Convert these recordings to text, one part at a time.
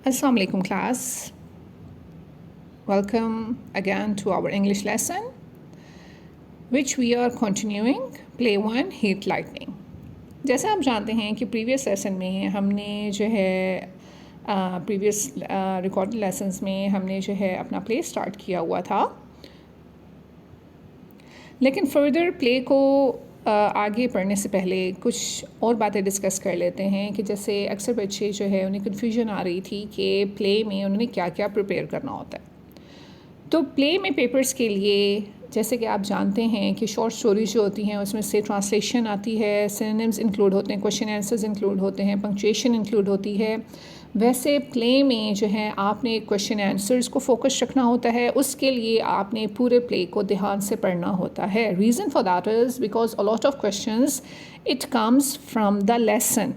Assalamu alaikum class. Welcome again to our English lesson which we are continuing play 1 heat lightning. जैसा आप जानते हैं कि previous lesson में हमने जो है प्रीवियस रिकॉर्डेड लेसन्स में हमने जो है अपना प्ले स्टार्ट किया हुआ था, लेकिन फर्दर प्ले को आगे पढ़ने से पहले कुछ और बातें डिस्कस कर लेते हैं कि जैसे अक्सर बच्चे जो है उन्हें कन्फ्यूजन आ रही थी कि प्ले में उन्होंने क्या क्या प्रिपेयर करना होता है। तो प्ले में पेपर्स के लिए जैसे कि आप जानते हैं कि शॉर्ट स्टोरीज जो होती हैं उसमें से ट्रांसलेशन आती है, सिनोनिम्स इंक्लूड होते हैं, क्वेश्चन आंसर्स इंक्लूड होते हैं, पंक्चुएशन इंक्लूड होती है। वैसे प्ले में जो है आपने क्वेश्चन आंसर्स को फोकस रखना होता है, उसके लिए आपने पूरे प्ले को ध्यान से पढ़ना होता है। Reason for that is because a lot of questions it comes from the lesson.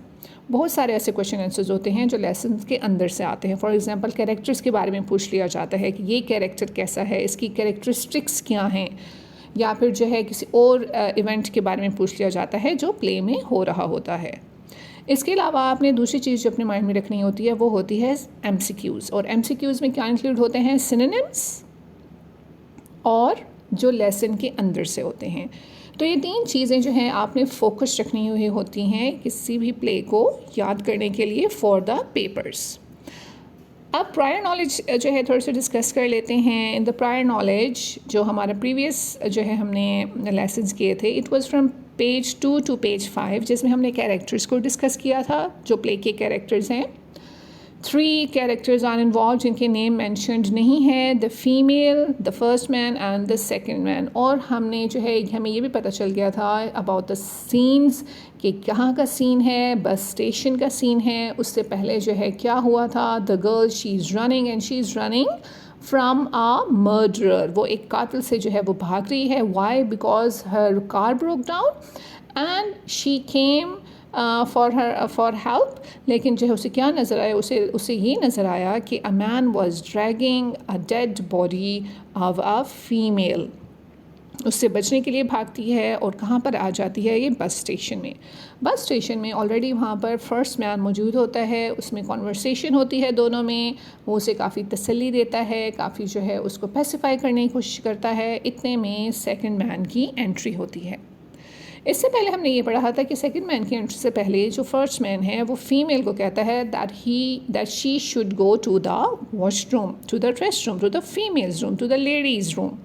बहुत सारे ऐसे क्वेश्चन आंसर्स होते हैं जो लेसन के अंदर से आते हैं। फॉर एग्जांपल कैरेक्टर्स के बारे में पूछ लिया जाता है कि ये कैरेक्टर कैसा है, इसकी कैरेक्टरिस्टिक्स क्या हैं, या फिर जो है किसी और इवेंट के बारे में पूछ लिया जाता है जो प्ले में हो रहा होता है। इसके अलावा आपने दूसरी चीज़ जो अपने माइंड में रखनी होती है वो होती है MCQs। और MCQs में क्या इंक्लूड होते हैं? सिनोनिम्स और जो लेसन के अंदर से होते हैं। तो ये तीन चीज़ें जो हैं आपने फोकस रखनी हुई होती हैं किसी भी प्ले को याद करने के लिए फॉर द पेपर्स। अब प्रायर नॉलेज जो है थोड़ा सा डिस्कस कर लेते हैं। इन द प्रायर नॉलेज जो हमारा प्रीवियस जो है हमने लेसन्स किए थे, it was from page 2 to page 5, जिसमें हमने कैरेक्टर्स को डिस्कस किया था जो प्ले के कैरेक्टर्स हैं। 3 कैरेक्टर्स आर इन्वॉल्व जिनके नेम मैंशनड नहीं है, the female, the first man and the second man. और हमने जो है हमें ये भी पता चल गया था अबाउट द सीन्स कि कहाँ का सीन है, बस स्टेशन का सीन है। उससे पहले जो है क्या हुआ था, the girl she is running and she is running from a murderer. वो एक कातिल से जो है वो भाग रही है। Why? Because her car broke down and she came for help. लेकिन जो है उसे क्या नज़र आया, उसे ये नज़र आया कि a man was dragging a dead body of a female. उससे बचने के लिए भागती है और कहाँ पर आ जाती है, ये बस स्टेशन में। बस स्टेशन में ऑलरेडी वहाँ पर फर्स्ट मैन मौजूद होता है, उसमें कॉन्वर्सेशन होती है दोनों में। वो उसे काफ़ी तसल्ली देता है, काफ़ी जो है उसको पैसिफाई करने की कोशिश करता है। इतने में सेकंड मैन की एंट्री होती है। इससे पहले हमने ये पढ़ा था कि सेकंड मैन की एंट्री से पहले जो फर्स्ट मैन है वो फीमेल को कहता है that she should go to the washroom, to the rest room, to the females room, to the ladies room.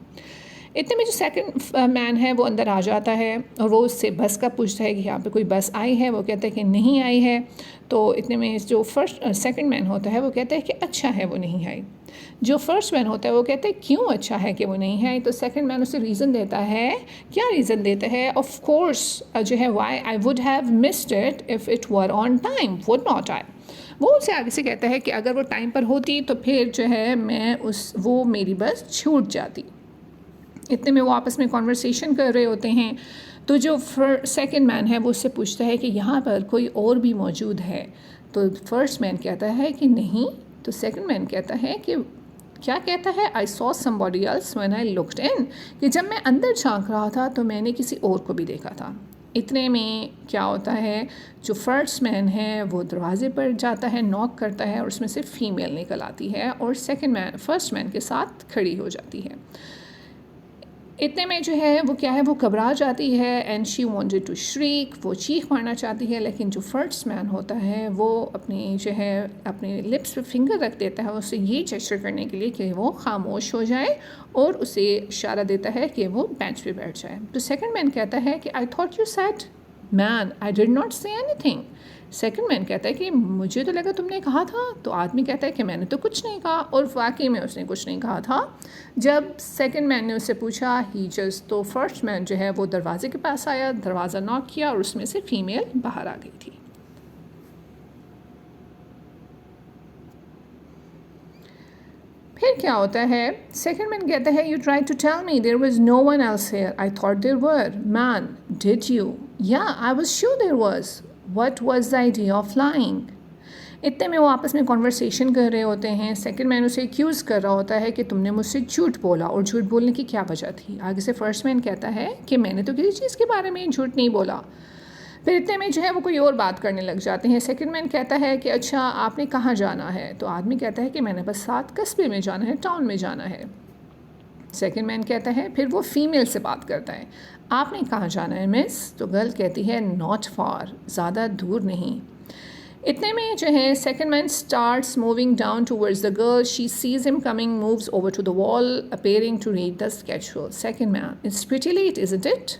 इतने में जो सेकंड मैन है वो अंदर आ जाता है और वो उससे बस का पूछता है कि यहाँ पे कोई बस आई है। वो कहता है कि नहीं आई है। तो इतने में जो सेकंड मैन होता है वो कहता है कि अच्छा है वो नहीं आई। जो फर्स्ट मैन होता है वो कहता है क्यों अच्छा है कि वो नहीं आई। तो सेकंड मैन उसे रीज़न देता है। क्या रीज़न देता है? ऑफ कोर्स जो है why I would have missed it if it were on time, would not I. वो उसे आगे से कहता है कि अगर वो टाइम पर होती तो फिर जो है वो मेरी बस छूट जाती। इतने में वो आपस में कॉन्वर्सेशन कर रहे होते हैं। तो जो सेकंड मैन है वो उससे पूछता है कि यहाँ पर कोई और भी मौजूद है। तो फर्स्ट मैन कहता है कि नहीं। तो सेकंड मैन कहता है कि क्या कहता है? I saw somebody else when I looked in, कि जब मैं अंदर झांक रहा था तो मैंने किसी और को भी देखा था। इतने में क्या होता है, जो फर्स्ट मैन है वो दरवाजे पर जाता है, नॉक करता है और उसमें से फीमेल निकल आती है और फर्स्ट मैन के साथ खड़ी हो जाती है। इतने में जो है वो क्या है, वो घबरा जाती है एंड शी वांटेड टू श्रीक, वो चीख मारना चाहती है। लेकिन जो फर्स्ट मैन होता है वो अपनी जो है अपने लिप्स पे फिंगर रख देता है उसे ये जेस्चर करने के लिए कि वो खामोश हो जाए और उसे इशारा देता है कि वो बेंच पे बैठ जाए। तो सेकंड मैन कहता है कि I thought you said man, I did not say anything. Second man कहता है कि मुझे तो लगा तुमने कहा था। तो आदमी कहता है कि मैंने तो कुछ नहीं कहा, और वाकई में उसने कुछ नहीं कहा था। जब सेकंड मैन ने उससे पूछा ही जस्ट, तो फर्स्ट मैन जो है वो दरवाजे के पास आया, दरवाज़ा नॉक किया और उसमें से फीमेल बाहर आ गई थी। फिर क्या होता है, सेकंड मैन कहता है you try to tell me there was no one else here, I thought there were. Man, did you? Yeah, I was sure there was. What was the idea of lying? इतने में वो आपस में conversation कर रहे होते हैं। Second man उसे एक्यूज़ कर रहा होता है कि तुमने मुझसे झूठ बोला, और झूठ बोलने की क्या वजह थी। आगे से फर्स्ट मैन कहता है कि मैंने तो किसी चीज़ के बारे में झूठ नहीं बोला। फिर इतने में जो है वो कोई और बात करने लग जाते हैं। सेकंड मैन कहता है कि अच्छा आपने कहाँ जाना है? तो आदमी कहता है कि मैंने बस 7 कस्बे में जाना है, टाउन में जाना है। सेकंड मैन कहता है, फिर वो फीमेल से बात करता है, आपने कहाँ जाना है मिस? तो गर्ल कहती है नॉट फार, ज़्यादा दूर नहीं। इतने में जो है second man starts moving down towards the girl, she sees him coming, moves over to the wall appearing to read the schedule. Second man, it's pretty late isn't it?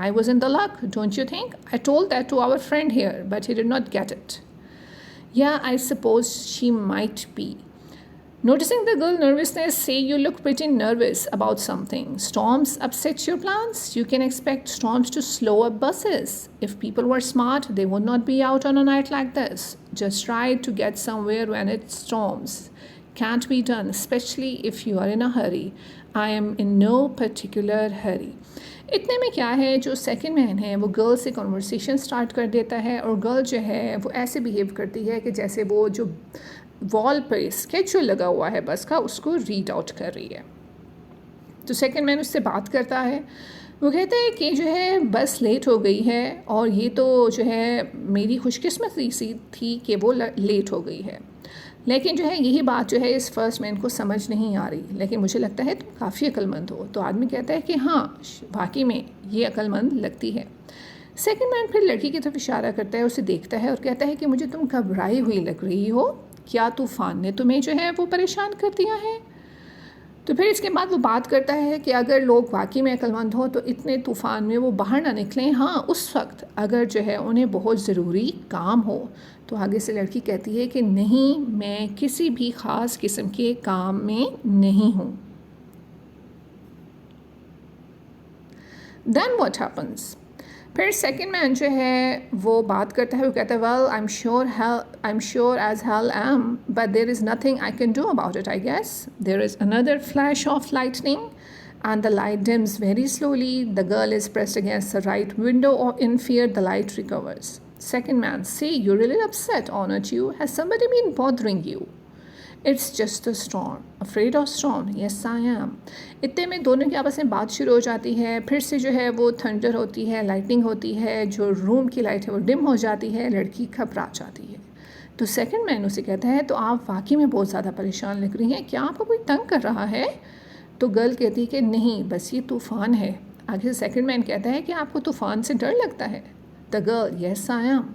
I was in the luck, don't you think? I told that to our friend here, but he did not get it. Yeah, I suppose she might be. Noticing the girl's nervousness, say you look pretty nervous about something. Storms upset your plans? You can expect storms to slow up buses. If people were smart, they would not be out on a night like this. Just try to get somewhere when it storms. Can't be done, especially if you are in a hurry. I am in no particular hurry. इतने में क्या है, जो second man है वो girl से conversation start कर देता है और गर्ल जो है वो ऐसे बिहेव करती है कि जैसे वो जो वॉल पर स्केड्यूल लगा हुआ है बस का उसको रीड आउट कर रही है। तो सेकंड मैन उससे बात करता है, वो कहता है कि जो है बस लेट हो गई है और ये तो जो है मेरी खुशकिस्मती सी थी कि वो लेट हो गई है, लेकिन जो है यही बात जो है इस फर्स्ट मैन को समझ नहीं आ रही, लेकिन मुझे लगता है तुम काफ़ी अक्लमंद हो। तो आदमी कहता है कि हाँ वाकई में ये अक्लमंद लगती है। सेकंड मैन फिर लड़की की तरफ इशारा करता है, उसे देखता है और कहता है कि मुझे तुम घबराई हुई लग रही हो, क्या तूफ़ान ने तुम्हें जो है वो परेशान कर दिया है? तो फिर इसके बाद वो बात करता है कि अगर लोग वाकई में अक्लमंद हो तो इतने तूफ़ान में वो बाहर ना निकलें, हाँ उस वक्त अगर जो है उन्हें बहुत ज़रूरी काम हो। तो आगे से लड़की कहती है कि नहीं, मैं किसी भी ख़ास किस्म के काम में नहीं हूँ। Then what happens? फिर सेकंड मैन जो है वो बात करता है, वो कहता है well I am sure as hell am, but there is nothing I can do about it. I guess there is another flash of lightning and the light dims very slowly. The girl is pressed against the right window, or in fear the light recovers. Second man, say, you're really upset, aren't you? Has somebody been bothering you? It's just a storm. Afraid of storm? Yes, I am. इतने में दोनों की आपस में बात शुरू हो जाती है। फिर से जो है वो थंडर होती है, लाइटनिंग होती है, जो रूम की लाइट है वो डिम हो जाती है, लड़की घबरा जाती है। तो सेकंड मैन उसे कहता है तो आप वाकई में बहुत ज़्यादा परेशान लग रही हैं, क्या आपको कोई तंग कर रहा है? तो गर्ल कहती है कि नहीं, बस ये तूफ़ान है। आगे सेकंड मैन कहता है कि आपको तूफ़ान से डर लगता है? The girl, yes I am.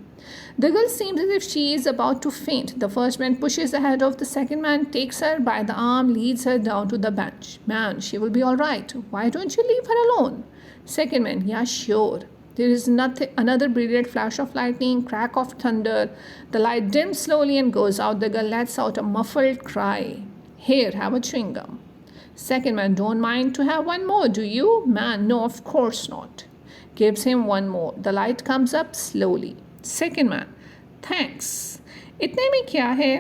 The girl seems as if she is about to faint. The first man pushes ahead of the second man, takes her by the arm, leads her down to the bench. Man, she will be all right. Why don't you leave her alone? Second man, yeah, sure. There is another brilliant flash of lightning, crack of thunder. The light dims slowly and goes out. The girl lets out a muffled cry. Here, have a chewing gum. Second man, don't mind to have one more, do you? Man, no, of course not. Gives him one more. The light comes up slowly. Second man, thanks. इतने में क्या है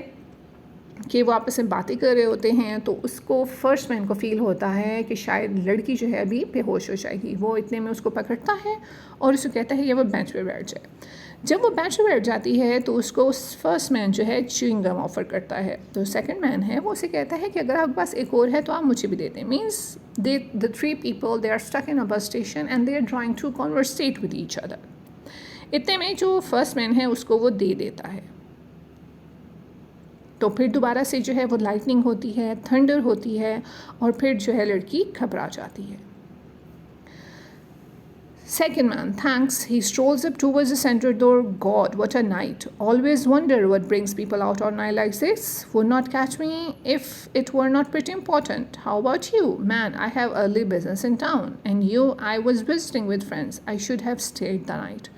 कि वो आपस में बातें कर रहे होते हैं तो उसको फर्स्ट मैन को फील होता है कि शायद लड़की जो है अभी बेहोश हो जाएगी। वो इतने में उसको पकड़ता है और उसको कहता है ये वो बेंच पे बैठ जाए। जब वो बेंच पे बैठ जाती है तो उसको फर्स्ट मैन जो है च्युइंग गम ऑफ़र करता है। तो सेकंड मैन है वो उसे कहता है कि अगर आपके पास एक और है तो आप मुझे भी दे दें। Means the three people they are stuck in a bus station and they are trying to conversate with each other. इतने में जो फर्स्ट मैन है उसको वो दे देता है। तो फिर दोबारा से जो है वो लाइटनिंग होती है, थंडर होती है और फिर जो है लड़की घबरा जाती है। Second man, thanks. He strolls up towards the center door. God, what a night. Always wonder what brings people out on a night like this. Would not catch me if it were not pretty important. How about you? Man, I have early business in town. And you, I was visiting with friends. I should have stayed the night.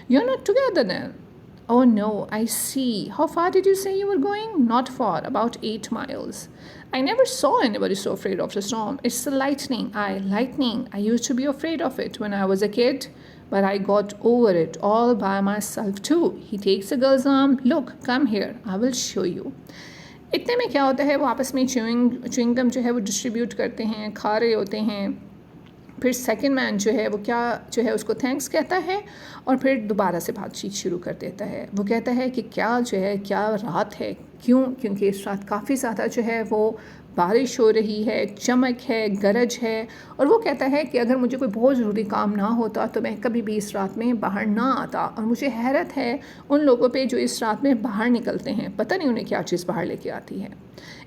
You're not together then? Oh no, I see. How far did you say you were going? Not far, about 8 miles. I never saw anybody so afraid of the storm. It's the lightning. Lightning. I used to be afraid of it when I was a kid, but I got over it all by myself too. He takes the girl's arm. Look, come here. I will show you. इतने में क्या होता है वो आपस में chewing gum जो है वो डिस्ट्रीब्यूट करते हैं, खा रहे होते हैं। फिर सेकंड मैन जो है वो क्या जो है उसको थैंक्स कहता है और फिर दोबारा से बातचीत शुरू कर देता है। वो कहता है कि क्या जो है क्या रात है, क्यों? क्योंकि इस रात काफ़ी ज़्यादा जो है वो बारिश हो रही है, चमक है, गरज है। और वो कहता है कि अगर मुझे कोई बहुत ज़रूरी काम ना होता तो मैं कभी भी इस रात में बाहर ना आता। और मुझे हैरत है उन लोगों पे जो इस रात में बाहर निकलते हैं, पता नहीं उन्हें क्या चीज़ बाहर लेके आती है।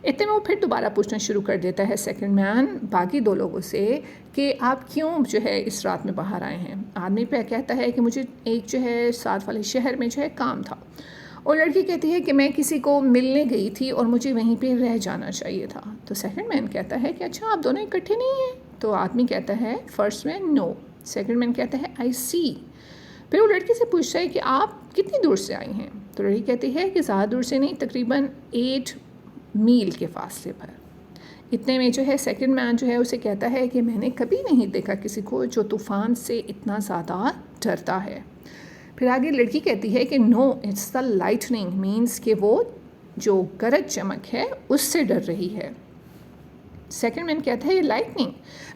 इतने में वो फिर दोबारा पूछना शुरू कर देता है सेकंड मैन बाकी दो लोगों से कि आप क्यों जो है इस रात में बाहर आए हैं। आदमी पे कहता है कि मुझे एक जो है साथ वाले शहर में जो है काम था। और लड़की कहती है कि मैं किसी को मिलने गई थी और मुझे वहीं पे रह जाना चाहिए था। तो सेकंड मैन कहता है कि अच्छा आप दोनों इकट्ठे नहीं हैं? तो आदमी कहता है first man no. Second man कहता है आई सी। फिर वो लड़की से पूछता है कि आप कितनी दूर से आई हैं? तो लड़की कहती है कि ज़्यादा दूर से नहीं, तकरीबन 8 मील के फासले पर। इतने में जो है सेकंड मैन जो है उसे कहता है कि मैंने कभी नहीं देखा किसी को जो तूफ़ान से इतना ज़्यादा डरता है। फिर आगे लड़की कहती है कि no it's the lightning, means कि वो जो गरज चमक है उससे डर रही है। सेकंड मैन कहता है ये लाइटनिंग।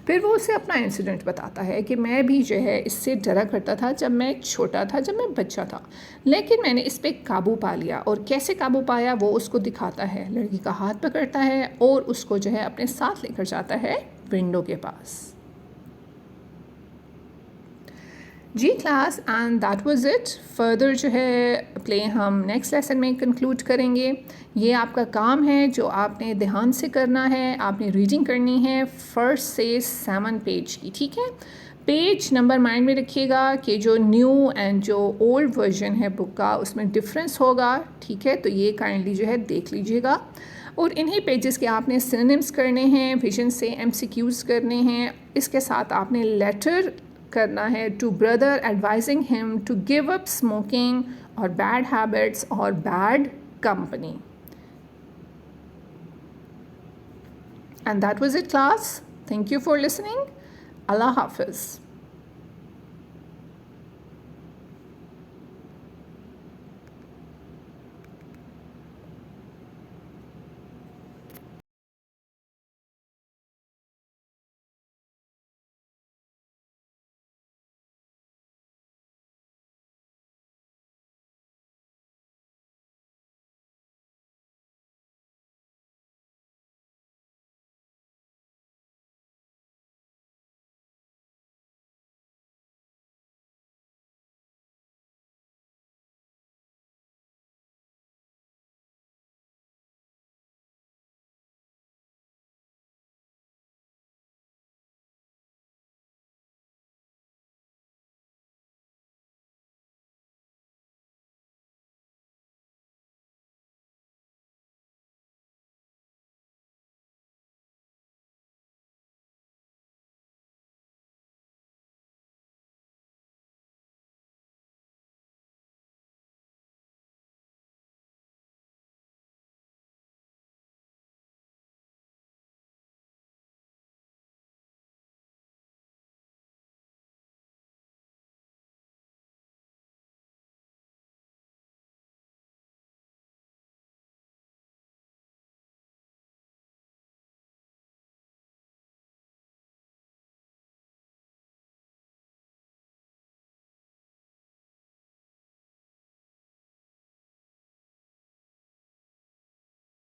फिर वो उसे अपना इंसिडेंट बताता है कि मैं भी जो है इससे डरा करता था जब मैं छोटा था, जब मैं बच्चा था, लेकिन मैंने इस पर काबू पा लिया। और कैसे काबू पाया वो उसको दिखाता है। लड़की का हाथ पकड़ता है और उसको जो है अपने साथ लेकर जाता है विंडो के पास। जी class, and that was it. Further जो है प्ले हम नेक्स्ट लेसन में कंक्लूड करेंगे। ये आपका काम है जो आपने ध्यान से करना है। आपने रीडिंग करनी है 1 से 7 पेज की, ठीक है। पेज नंबर माइंड में रखिएगा कि जो न्यू एंड जो ओल्ड वर्जन है बुक का उसमें डिफरेंस होगा, ठीक है। तो ये काइंडली जो है देख लीजिएगा। और इन्हीं पेजेस के आपने सिनोनिम्स करने हैं, विजन से MCQs करने हैं। इसके साथ आपने लेटर करना है to brother advising him to give up smoking और बैड हैबिट्स और bad company. And that was it class. Thank you for listening. अल्लाह हाफिज़।